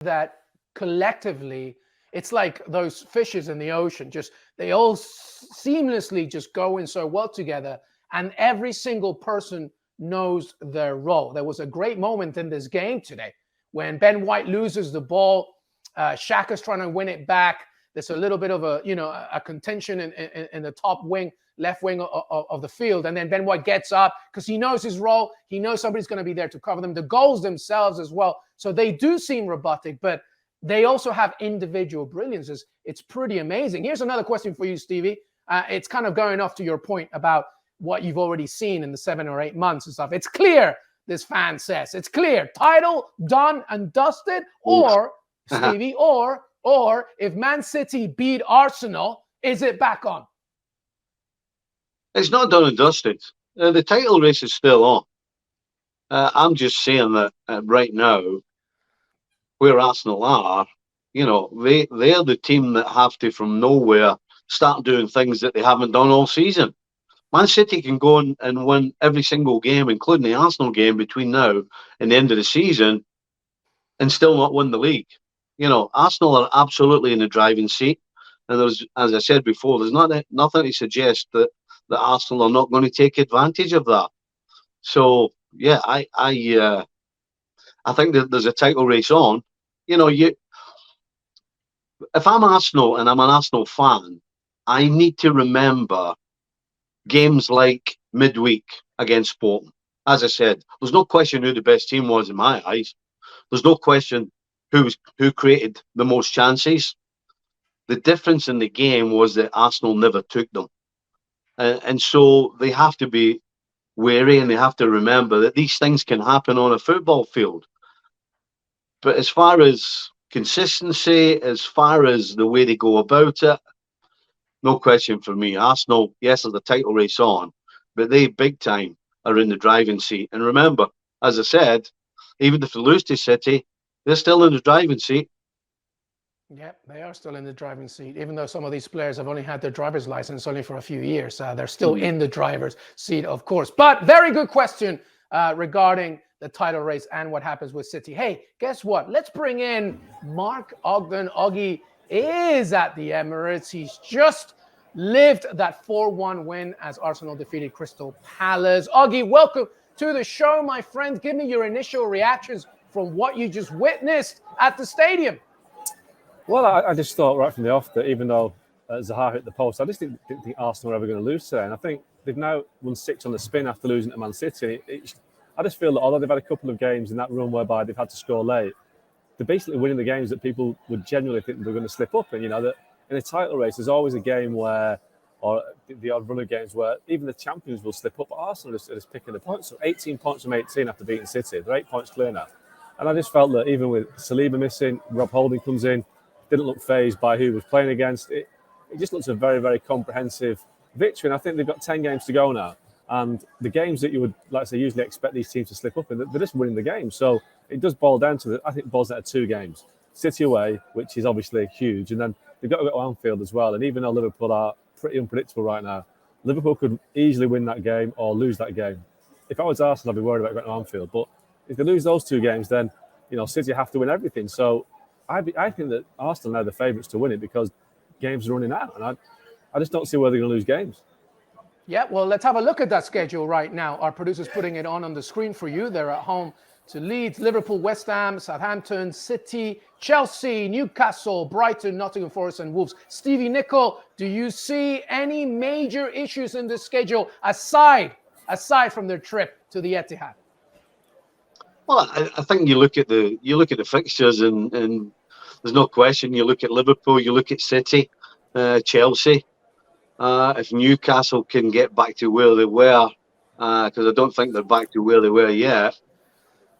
that collectively, it's like those fishes in the ocean. Just they all seamlessly just go in so well together, and every single person knows their role. There was a great moment in this game today when Ben White loses the ball. Xhaka's trying to win it back. There's a little bit of a contention in the top wing, left wing of the field. And then Ben White gets up because he knows his role. He knows somebody's going to be there to cover them. The goals themselves as well. So they do seem robotic, but they also have individual brilliances. It's pretty amazing. Here's another question for you, Stevie. It's kind of going off to your point about what you've already seen in the 7 or 8 months and stuff. It's clear, this fan says. It's clear. Title done and dusted, or, Stevie, or if Man City beat Arsenal, is it back on? It's not done and dusted. The title race is still on. I'm just saying that right now, where Arsenal are, they're the team that have to, from nowhere, start doing things that they haven't done all season. Man City can go and win every single game, including the Arsenal game, between now and the end of the season, and still not win the league. Arsenal are absolutely in the driving seat. And there's, as I said before, there's nothing to suggest that Arsenal are not going to take advantage of that. So, yeah, I think that there's a title race on. If I'm Arsenal and I'm an Arsenal fan, I need to remember games like midweek against Sporting. As I said, there's no question who the best team was in my eyes. There's no question who created the most chances. The difference in the game was that Arsenal never took them. And so they have to be wary, and they have to remember that these things can happen on a football field. But as far as consistency, as far as the way they go about it, no question for me. Arsenal, yes, there's a title race on, but they big time are in the driving seat. And remember, as I said, even if they lose to City, they're still in the driving seat. Yeah, they are still in the driving seat. Even though some of these players have only had their driver's license only for a few years, they're still in the driver's seat, of course. But very good question regarding the title race and what happens with City. Hey, guess what? Let's bring in Mark Ogden. Oggy is at the Emirates. He's just lived that 4-1 win as Arsenal defeated Crystal Palace. Oggy, welcome to the show, my friend. Give me your initial reactions from what you just witnessed at the stadium. Well, I just thought right from the off that even though Zaha hit the post, I just didn't think Arsenal were ever going to lose today. And I think they've now won 6 on the spin after losing to Man City. I just feel that although they've had a couple of games in that run whereby they've had to score late, they're basically winning the games that people would genuinely think they're going to slip up. And, that in a title race, there's always a game where, or the odd run of games where even the champions will slip up. But Arsenal is picking the points. So 18 points from 18 after beating City. They're 8 points clear now. And I just felt that even with Saliba missing, Rob Holding comes in, didn't look fazed by who was playing against. It just looks a very, very comprehensive victory. And I think they've got 10 games to go now. And the games that you would, like I say, usually expect these teams to slip up in, they're just winning the game. So it does boil down to, I think it boils down to 2 games. City away, which is obviously huge. And then they've got to go to Anfield as well. And even though Liverpool are pretty unpredictable right now, Liverpool could easily win that game or lose that game. If I was Arsenal, I'd be worried about going to Anfield. But if they lose those 2 games, then, City have to win everything. So I think that Arsenal are now the favourites to win it because games are running out. And I just don't see where they're going to lose games. Yeah, well, let's have a look at that schedule right now. Our producer's putting it on the screen for you. They're at home to Leeds, Liverpool, West Ham, Southampton, City, Chelsea, Newcastle, Brighton, Nottingham Forest, and Wolves. Stevie, Nicol, do you see any major issues in this schedule aside from their trip to the Etihad? Well, I think you look at the fixtures and there's no question. You look at Liverpool, you look at City, Chelsea. If Newcastle can get back to where they were, because I don't think they're back to where they were yet,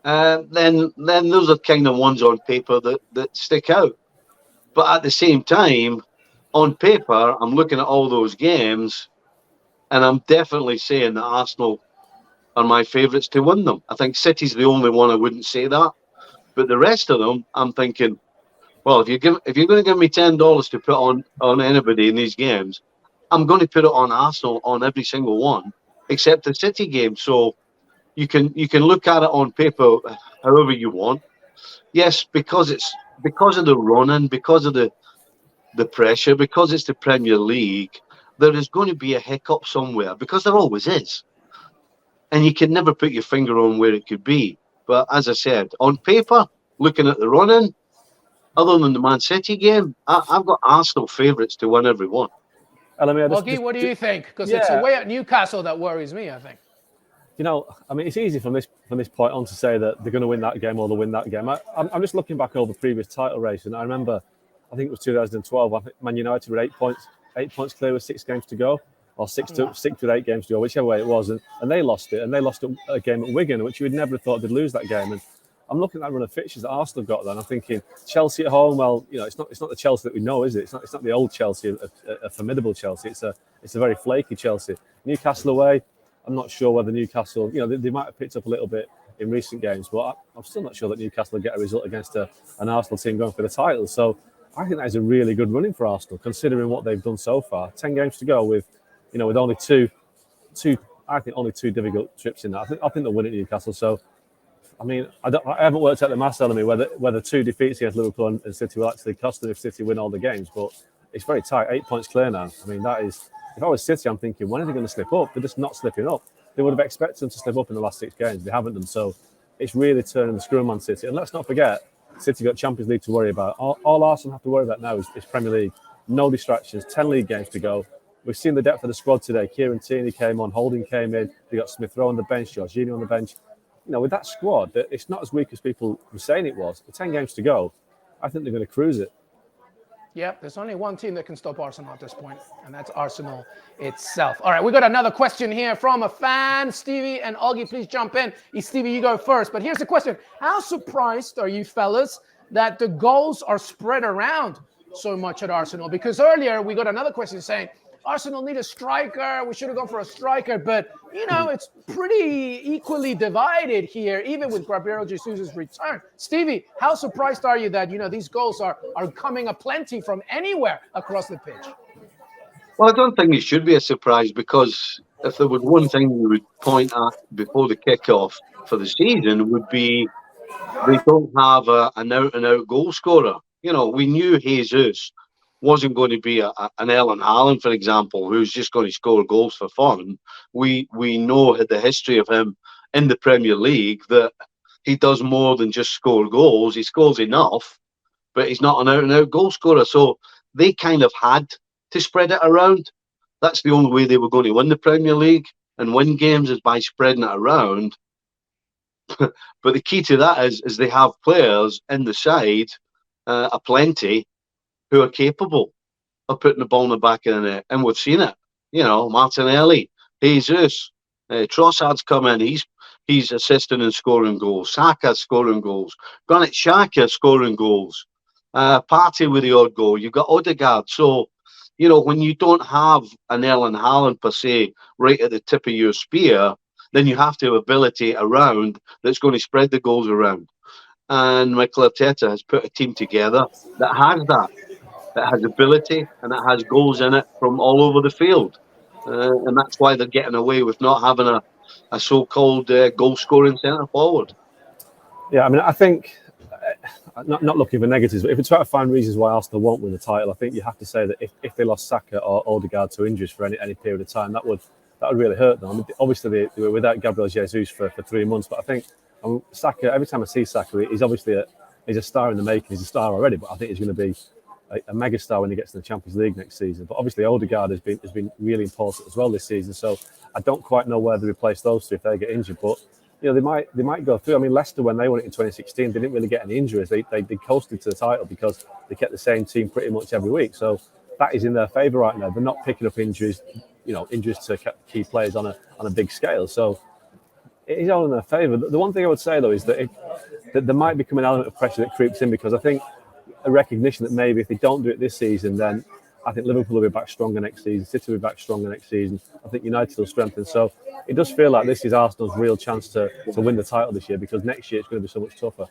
then those are kind of ones on paper that stick out. But at the same time, on paper, I'm looking at all those games, and I'm definitely saying that Arsenal are my favourites to win them. I think City's the only one I wouldn't say that, but the rest of them, I'm thinking, well, if you're going to give me $10 to put on anybody in these games, I'm going to put it on Arsenal on every single one, except the City game. So you can look at it on paper however you want. Yes, because it's because of the running, because of the pressure, because it's the Premier League, there is going to be a hiccup somewhere, because there always is. And you can never put your finger on where it could be. But as I said, on paper, looking at the running, other than the Man City game, I've got Arsenal favourites to win every one. Oggy, what do you think? Because it's away at Newcastle that worries me, I think. You know, I mean, it's easy from this point on to say that they're going to win that game or they'll win that game. I'm just looking back over the previous title race, and I remember, I think it was 2012. I think Man United were 8 points clear with 6 games to go, or 6 with 8 games to go, whichever way it was, and they lost it, and they lost a game at Wigan, which you would never have thought they'd lose that game. And I'm looking at that run of fixtures that Arsenal got there, and I'm thinking Chelsea at home. Well, you know, it's not the Chelsea that we know, is it? It's not the old Chelsea, a formidable Chelsea. It's a very flaky Chelsea. Newcastle away, I'm not sure whether Newcastle, you know, they might have picked up a little bit in recent games, but I'm still not sure that Newcastle will get a result against an Arsenal team going for the title. So I think that is a really good running for Arsenal, considering what they've done so far. 10 games to go with only two difficult trips in that. I think they'll win at Newcastle. So, I mean, I haven't worked out the maths on me whether 2 defeats against Liverpool and City will actually cost them if City win all the games, but it's very tight. 8 points clear now. I mean, that is. If I was City, I'm thinking, when are they going to slip up? They're just not slipping up. They would have expected them to slip up in the last 6 games. They haven't done. So it's really turning the screw on Man City. And let's not forget, City got Champions League to worry about. All Arsenal have to worry about now is Premier League. No distractions, 10 league games to go. We've seen the depth of the squad today. Kieran Tierney came on, Holding came in. They got Smith Rowe on the bench, Jorginho on the bench. You know, with that squad, it's not as weak as people were saying it was. With 10 games to go, I think they're going to cruise it. Yeah, there's only one team that can stop Arsenal at this point, and that's Arsenal itself. All right, we got another question here from a fan. Stevie and Oggy, please jump in. Stevie, you go first. But here's the question. How surprised are you fellas that the goals are spread around so much at Arsenal? Because earlier we got another question saying, Arsenal need a striker. We should have gone for a striker. But, you know, it's pretty equally divided here, even with Gabriel Jesus' return. Stevie, how surprised are you that, you know, these goals are coming aplenty from anywhere across the pitch? Well, I don't think it should be a surprise, because if there was one thing we would point at before the kick-off for the season, would be they don't have an out-and-out goal scorer. You know, we knew Jesus wasn't going to be an Erling Haaland, for example, who's just going to score goals for fun. We know the history of him in the Premier League, that he does more than just score goals. He scores enough, but he's not an out-and-out goal scorer. So they kind of had to spread it around. That's the only way they were going to win the Premier League and win games, is by spreading it around. But the key to that is they have players in the side, aplenty, who are capable of putting the ball in the back of the net. And we've seen it. You know, Martinelli, Jesus, Trossard's come in. He's assisting and scoring goals. Saka's scoring goals. Granit Xhaka scoring goals. Partey with the odd goal. You've got Odegaard. So, you know, when you don't have an Erling Haaland per se right at the tip of your spear, then you have to have ability around that's going to spread the goals around. And Mikel Arteta has put a team together that has that has ability, and that has goals in it from all over the field. And that's why they're getting away with not having a so-called goal-scoring centre-forward. Yeah, I mean, I think, not looking for negatives, but if we try to find reasons why Arsenal won't win the title, I think you have to say that if they lost Saka or Odegaard to injuries for any period of time, that would really hurt them. I mean, obviously, they were without Gabriel Jesus for 3 months, but I think Saka, every time I see Saka, he's obviously he's a star in the making. He's a star already, but I think he's going to be a mega star when he gets to the Champions League next season. But obviously Odegaard has been really important as well this season. So I don't quite know where they replace those two if they get injured. But you know, they might go through. I mean, Leicester, when they won it in 2016, they didn't really get any injuries. They coasted to the title because they kept the same team pretty much every week. So that is in their favour right now. They're not picking up injuries, you know, injuries to key players on a big scale. So it is all in their favour. The one thing I would say though is that there might become an element of pressure that creeps in, because I think a recognition that maybe if they don't do it this season, then I think Liverpool will be back stronger next season, City will be back stronger next season. I think United will strengthen. So it does feel like this is Arsenal's real chance to win the title this year, because next year it's going to be so much tougher.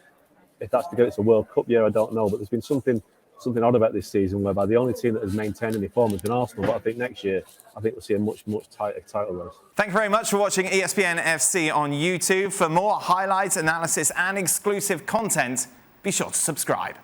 If that's because it's a World Cup year, I don't know. But there's been something odd about this season, whereby the only team that has maintained any form has been Arsenal. But I think next year, I think we'll see a much tighter title race. Thank you very much for watching ESPN FC on YouTube. For more highlights, analysis and exclusive content, be sure to subscribe.